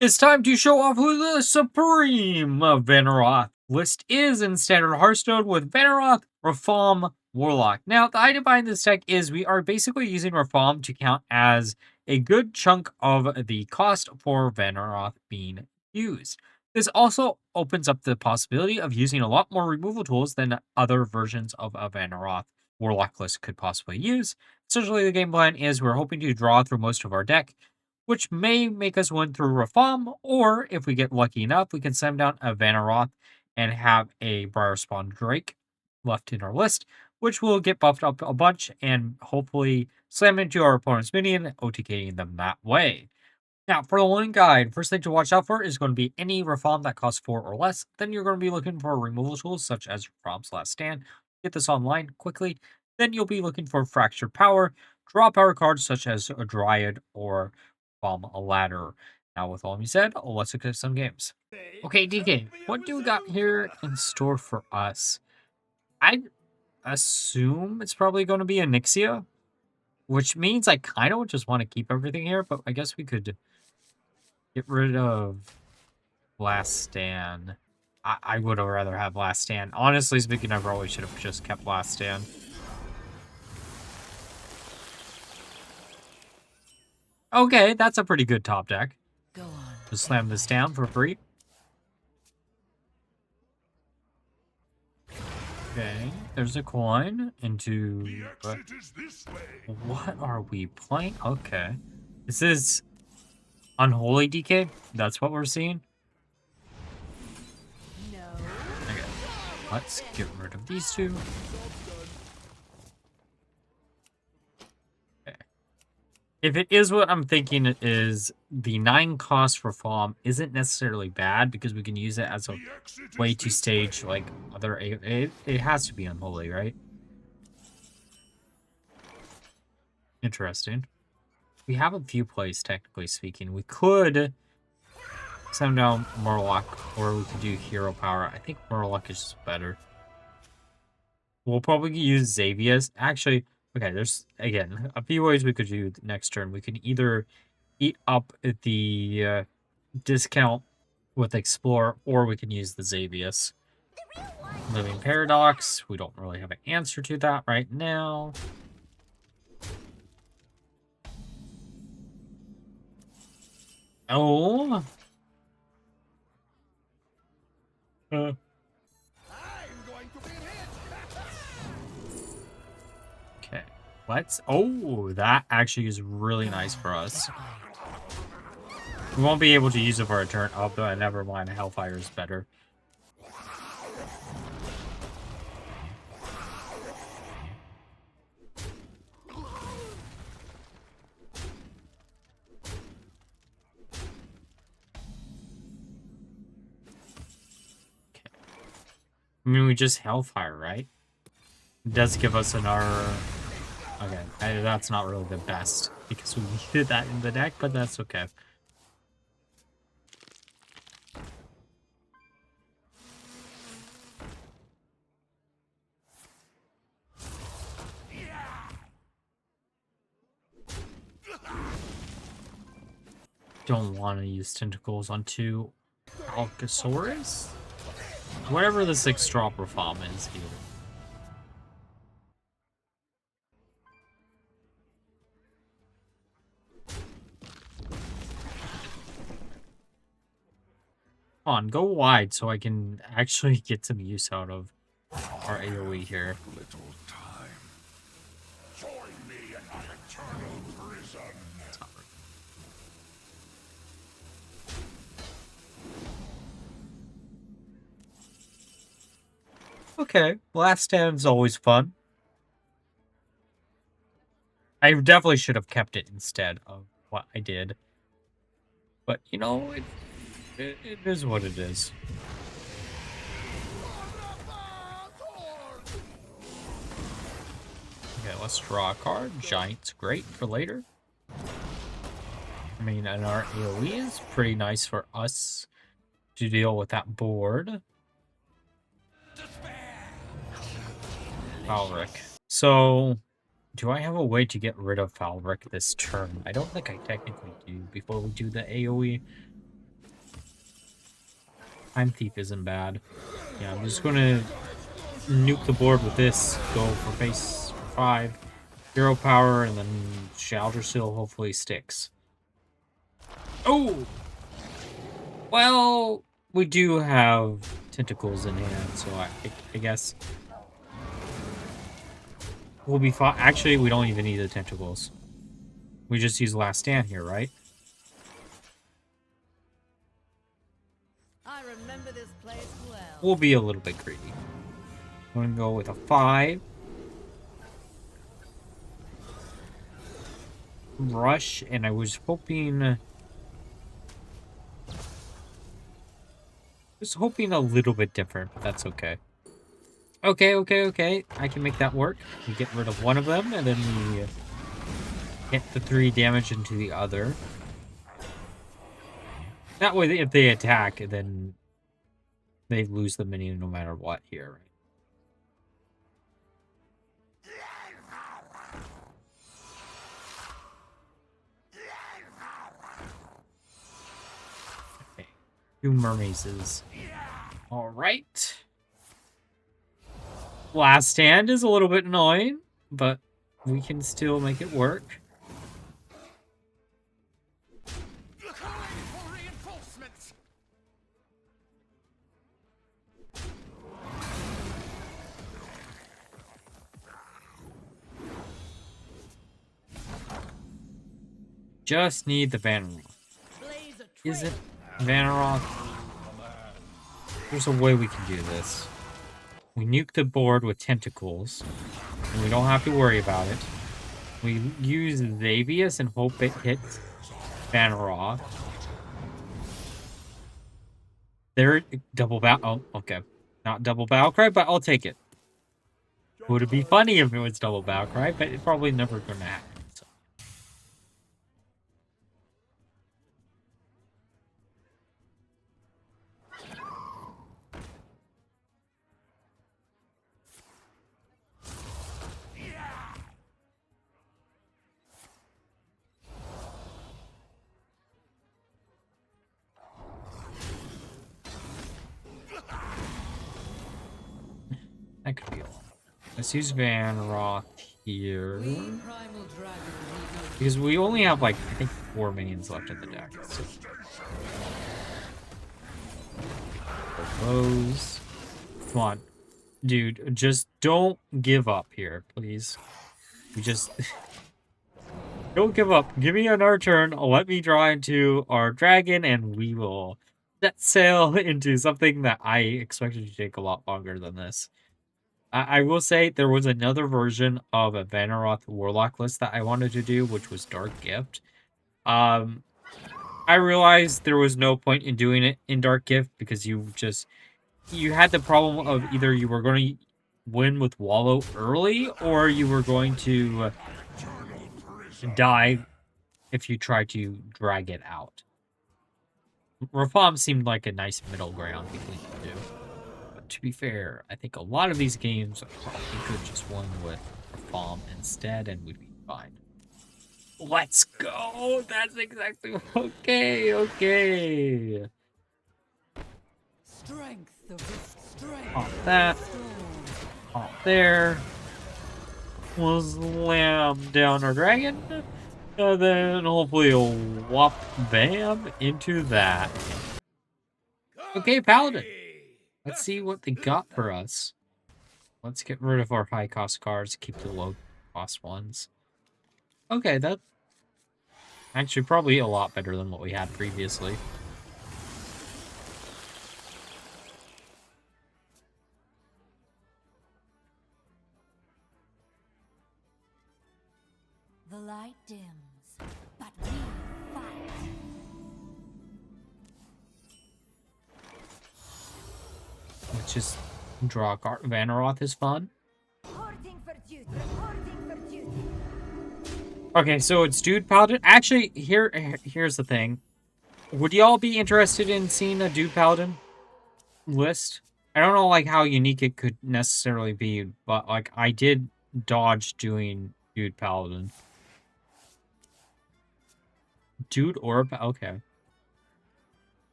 It's time to show off who the supreme Vyranoth list is in Standard Hearthstone with Vyranoth, Rafaam, Warlock. Now, the idea behind this deck is we are basically using Rafaam to count as a good chunk of the cost for Vyranoth being used. This also opens up the possibility of using a lot more removal tools than other versions of a Vyranoth Warlock list could possibly use. Essentially, the game plan is we're hoping to draw through most of our deck, which may make us win through Rafaam, or if we get lucky enough, we can slam down a Vyranoth and have a Briarspawn Drake left in our list, which will get buffed up a bunch and hopefully slam into our opponent's minion, OTKing them that way. Now, for the one guide, first thing to watch out for is going to be any Rafaam that costs 4 or less. Then you're going to be looking for removal tools such as Rafaam's Last Stand. Get this online quickly. Then you'll be looking for Fractured Power, draw power cards such as a Dryad or a ladder. Now, with all you said, let's look at some games. Okay, DK, what do we got here in store for us? I assume it's probably going to be a Nixia, which means I kind of just want to keep everything here, but I guess we could get rid of Last Stand. I would have rather have Last Stand. Honestly speaking, I probably should have just kept Last Stand. Okay, that's a pretty good top deck. Go on. Just slam this down for free. Okay, there's a coin into... What are we playing? Okay. This is Unholy DK. That's what we're seeing. No. Okay, let's get rid of these two. If it is what I'm thinking it is, the 9 cost for Rafaam isn't necessarily bad because we can use it as a way to stage like other. It has to be Unholy, right? Interesting. We have a few plays, technically speaking. We could send down Murloc, or we could do Hero Power. I think Murloc is just better. We'll probably use Xavius. Actually, okay, there's, again, a few ways we could do next turn. We can either eat up the discount with Explore, or we can use the Xavius. Living Paradox, we don't really have an answer to that right now. Oh. Okay, let's... Oh, that actually is really nice for us. We won't be able to use it for a turn. Oh, but never mind. Hellfire is better. Okay. I mean, we just Hellfire, right? It does give us another... Okay, that's not really the best because we needed that in the deck, but that's okay. Don't want to use Tentacles on 2 Allosaurus? Whatever the 6-drop Rafaam is here. Come on, go wide so I can actually get some use out of our AoE here. Little time. Join me in my eternal prison. Okay, Last Stand's always fun. I definitely should have kept it instead of what I did. But, you know, it is what it is. Okay, let's draw a card. Giant's great for later. I mean, and our AoE is pretty nice for us to deal with that board. Falric. So, do I have a way to get rid of Falric this turn? I don't think I technically do before we do the AoE. Time Thief isn't bad. Yeah, I'm just gonna nuke the board with this. Go for base 5. Hero power, and then Shaldersil hopefully sticks. Oh! Well, we do have tentacles in hand, so I guess we'll be fine. Actually, we don't even need the tentacles. We just use Last Stand here, right? I remember this place well. We'll be a little bit greedy. I'm gonna go with a 5. Rush, and I was hoping... Just hoping a little bit different, but that's okay. Okay. I can make that work. We get rid of one of them, and then we hit the 3 damage into the other. That way, if they attack, then they lose the minion no matter what here, right? Okay. 2 mermaids. Alright. Last Stand is a little bit annoying, but we can still make it work. Just need the Vyranoth. Isn't Vyranoth? There's a way we can do this. We nuke the board with tentacles, and we don't have to worry about it. We use Xavius and hope it hits Vyranoth. There, double battle. Oh, okay. Not double battle cry, but I'll take it. Would it be funny if it was double battle cry, but it's probably never gonna happen. So. That could be all. Let's use Vyranoth here. Because we only have, like, I think 4 minions left in the deck. So. Those. Come on. Dude, just don't give up here, please. We just... don't give up. Give me another turn. Let me draw into our dragon, and we will set sail into something that I expected to take a lot longer than this. I will say there was another version of a Vyranoth Warlock list that I wanted to do, which was Dark Gift. I realized there was no point in doing it in Dark Gift because you had the problem of either you were going to win with Wallow early or you were going to die if you tried to drag it out. Rafaam seemed like a nice middle ground between the two. To be fair, I think a lot of these games probably could just win with Rafaam instead, and we'd be fine. Let's go! That's exactly okay. Off that. Off there. We'll slam down our dragon, and then hopefully we'll whop bam into that. Okay, Paladin. Let's see what they got for us. Let's get rid of our high-cost cards, keep the low-cost ones. Okay, that's actually probably a lot better than what we had previously. The light dims, but we fight. Let's just draw a card. Vyranoth is fun. Okay, so it's Dude Paladin. Actually, here's the thing. Would y'all be interested in seeing a Dude Paladin list? I don't know like how unique it could necessarily be, but like I did dodge doing Dude Paladin. Dude or okay.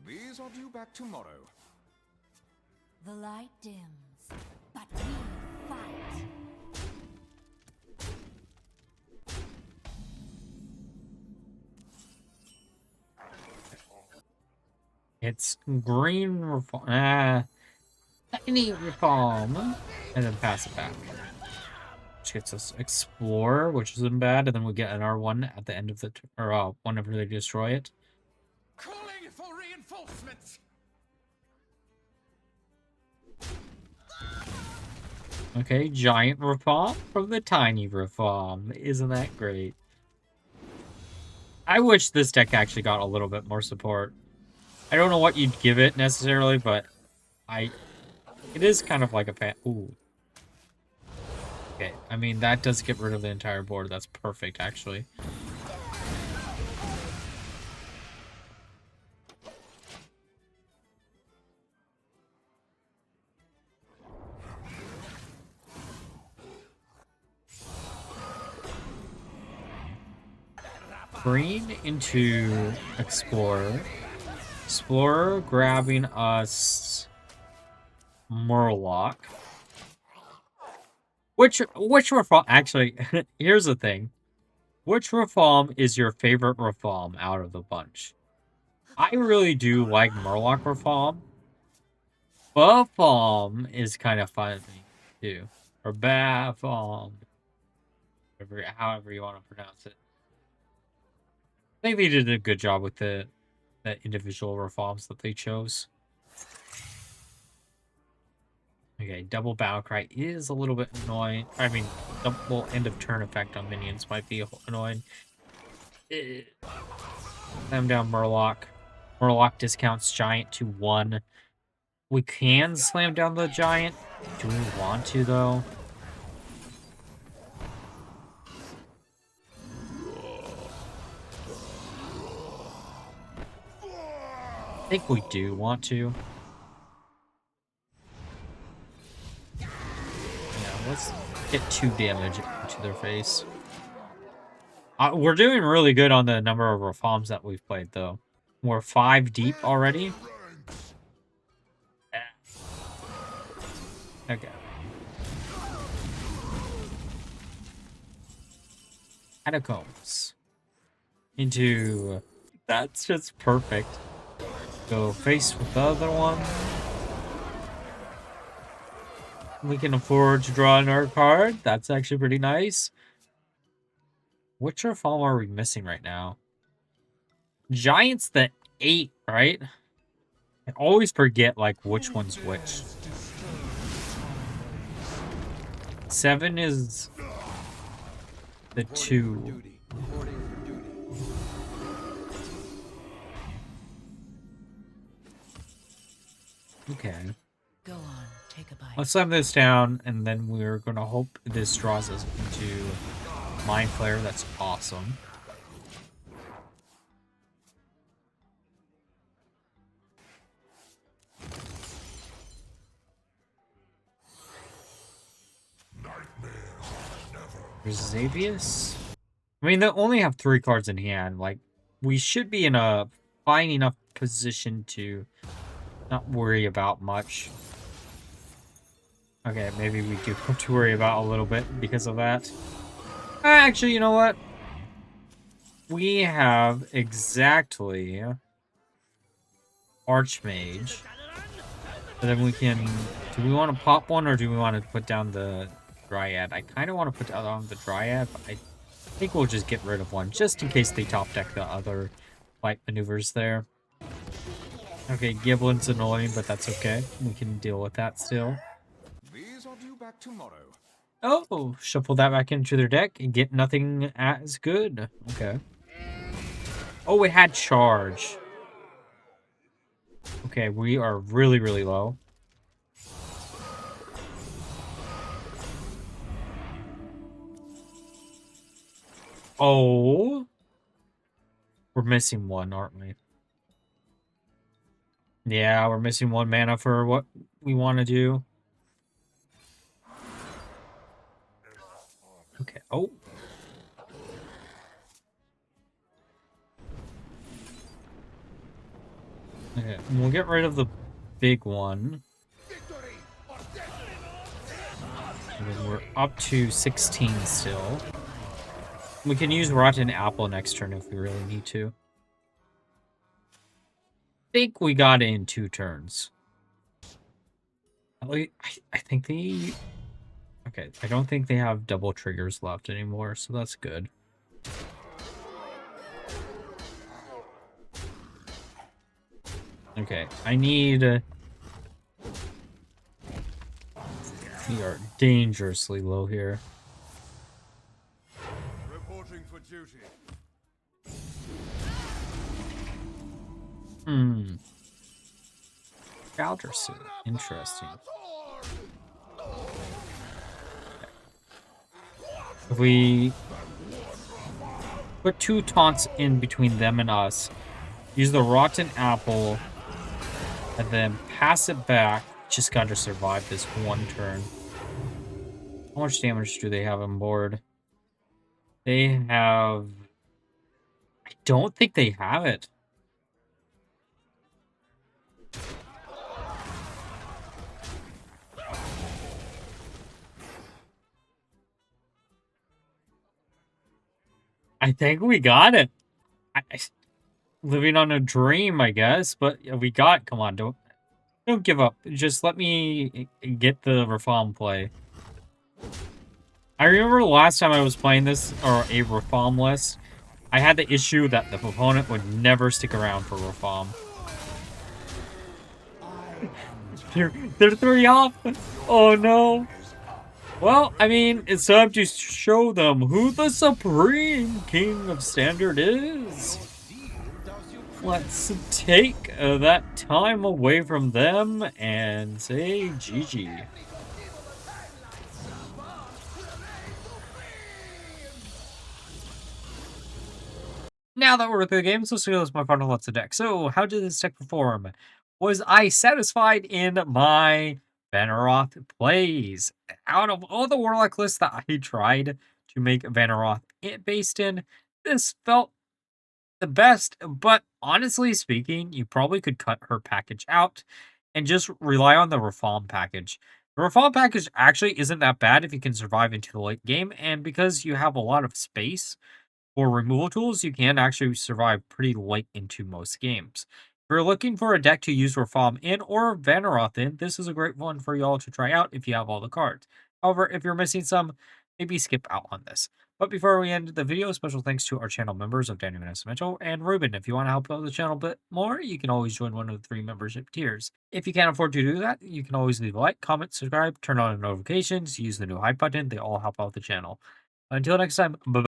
These are due back tomorrow. The light dims, but we fight. It's green reform. Tiny reform. And then pass it back. Which gets us explore, which isn't bad, and then we get an R1 at the end of the whenever they destroy it. Calling for reinforcements. Okay, giant reform from the tiny reform. Isn't that great? I wish this deck actually got a little bit more support. I don't know what you'd give it necessarily, but it is kind of like a fan. Ooh. Okay, I mean, that does get rid of the entire board. That's perfect, actually. Green into Explorer. Explorer grabbing us Murloc. Which Rafaam? Actually, here's the thing. Which Rafaam is your favorite Rafaam out of the bunch? I really do like Murloc Rafaam. Bafaam is kind of fun too. Or Bafaam. However you want to pronounce it. I think they did a good job with the individual Rafaams that they chose. Okay, double battle cry is a little bit annoying. I mean, double end of turn effect on minions might be annoying. Slam down Murloc. Murloc discounts Giant to 1. We can slam down the Giant. Do we want to, though? I think we do want to. Yeah, let's get 2 damage into their face. We're doing really good on the number of Rafaams that we've played, though. We're 5 deep already. Okay. Catacombs. Into... That's just perfect. Go face with the other one. We can afford to draw another card. That's actually pretty nice. Which Rafaam are we missing right now? Giant's the 8, right? I always forget, like, which one's which. 7 is the 2. Okay. Go on, take a bite. Let's slam this down, and then we're gonna hope this draws us into Mind Flayer. That's awesome. Xavius? I mean, they only have 3 cards in hand. Like, we should be in a fine enough position to not worry about much. Okay, maybe we do have to worry about a little bit because of that. Actually, you know what? We have exactly Archmage. And then we can... Do we want to pop one, or do we want to put down the Dryad? I kind of want to put down the Dryad, but I think we'll just get rid of one, just in case they top deck the other light maneuvers there. Okay, Giblin's annoying, but that's okay. We can deal with that still. These are due back tomorrow. Oh, shuffle that back into their deck and get nothing as good. Okay. Oh, it had charge. Okay, we are really, really low. Oh. We're missing one, aren't we? Yeah, we're missing 1 mana for what we want to do. Okay. Oh. Okay, we'll get rid of the big one. And then we're up to 16 still. We can use Rotten Apple next turn if we really need to. I think we got it in 2 turns. At least, I think they... Okay, I don't think they have double triggers left anymore, so that's good. Okay, I need... We are dangerously low here. Reporting for duty. Galdersu. Interesting. If we put 2 taunts in between them and us, use the Rotten Apple, and then pass it back, just gotta survive this 1 turn. How much damage do they have on board? They have... I don't think they have it. I think we got it. Living on a dream, I guess, but we got... Come on, don't give up. Just let me get the Rafaam play. I remember the last time I was playing this, or a Rafaam list, I had the issue that the opponent would never stick around for Rafaam. They're 3 off. Oh no. Well, I mean, it's time to show them who the Supreme King of Standard is. Let's take that time away from them and say GG. Now that we're through the games, let's go with my final thoughts of the deck. So, how did this deck perform? Was I satisfied in my Vyranoth plays? Out of all the Warlock lists that I tried to make Vyranoth based in, this felt the best, but honestly speaking, you probably could cut her package out and just rely on the Rafaam package. The Rafaam package actually isn't that bad if you can survive into the late game, and because you have a lot of space for removal tools, you can actually survive pretty late into most games. If you're looking for a deck to use Rafaam in or Vyranoth in, this is a great one for y'all to try out if you have all the cards. However, if you're missing some, maybe skip out on this. But before we end the video, special thanks to our channel members of Daniel Mitchell and Ruben. If you want to help out the channel a bit more, you can always join one of the 3 membership tiers. If you can't afford to do that, you can always leave a like, comment, subscribe, turn on notifications, use the new hype button. They all help out the channel. Until next time, bye-bye.